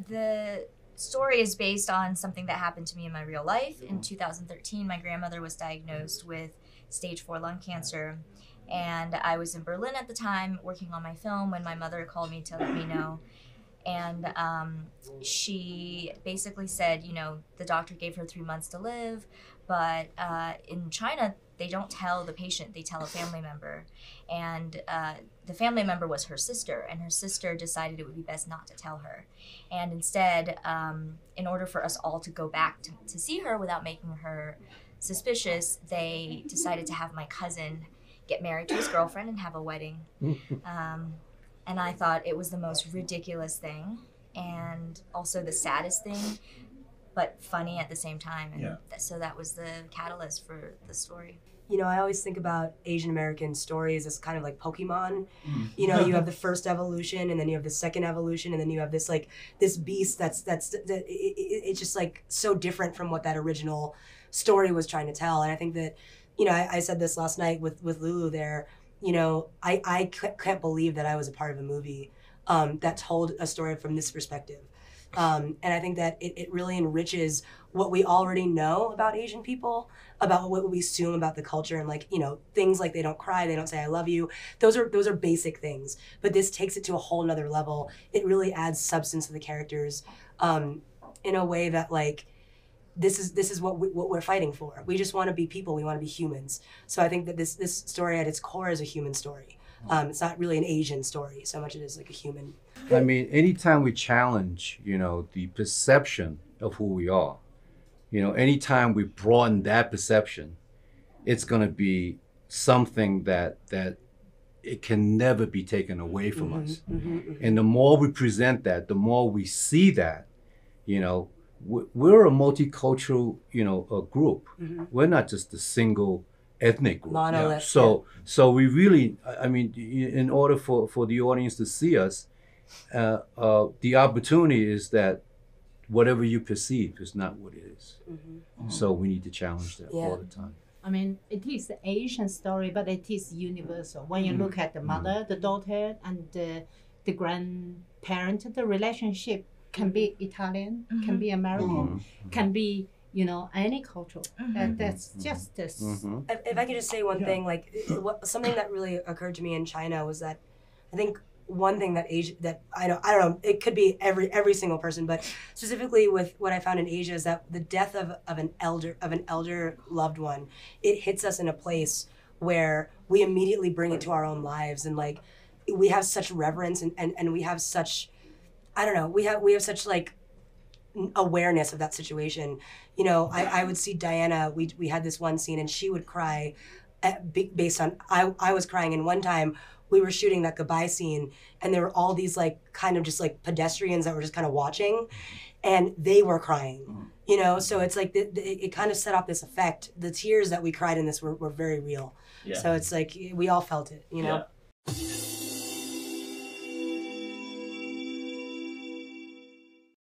The story is based on something that happened to me in my real life. In 2013, my grandmother was diagnosed with stage 4 lung cancer. And I was in Berlin at the time working on my film when my mother called me to let me know. And she basically said, the doctor gave her 3 months to live, but in China, they don't tell the patient, they tell a family member. And the family member was her sister, and her sister decided it would be best not to tell her. And instead, in order for us all to go back to see her without making her suspicious, they decided to have my cousin get married to his girlfriend and have a wedding. And I thought it was the most ridiculous thing and also the saddest thing, but funny at the same time. And so that was the catalyst for the story. I always think about Asian American stories as kind of like Pokemon. You have the first evolution, and then you have the second evolution, and then you have this this beast it's just like so different from what that original story was trying to tell. And I think that, I said this last night with Lulu there. I can't believe that I was a part of a movie that told a story from this perspective. And I think that it really enriches what we already know about Asian people, about what we assume about the culture, and things like they don't cry, they don't say I love you. Those are basic things. But this takes it to a whole nother level. It really adds substance to the characters in a way that this is what we're fighting for. We just want to be people. We want to be humans. So I think that this story at its core is a human story. It's not really an Asian story so much as it is like a human. I mean, anytime we challenge, the perception of who we are, anytime we broaden that perception, it's going to be something that it can never be taken away from us. And the more we present that, the more we see that, we're a multicultural, a group. We're not just a single ethnic group. Monolith. So we really, I mean, in order for the audience to see us, the opportunity is that whatever you perceive is not what it is. So we need to challenge that all the time. I mean, it is an Asian story, but it is universal. When you look at the mother, the daughter, and the grandparent, the relationship can be Italian, can be American, can be, any culture. That's just this. If I could just say one thing, something that really occurred to me in China was that I think one thing that I don't know, it could be every single person, but specifically with what I found in Asia is that the death of an elder loved one, it hits us in a place where we immediately bring it to our own lives, and we have such reverence and we have such, I don't know, we have such awareness of that situation. I would see Diana, we had this one scene and she would cry based on, I was crying, and one time we were shooting that goodbye scene and there were all these kind of just pedestrians that were just kind of watching, and they were crying, so it's it kind of set off this effect. The tears that we cried in this were very real. So it's we all felt it,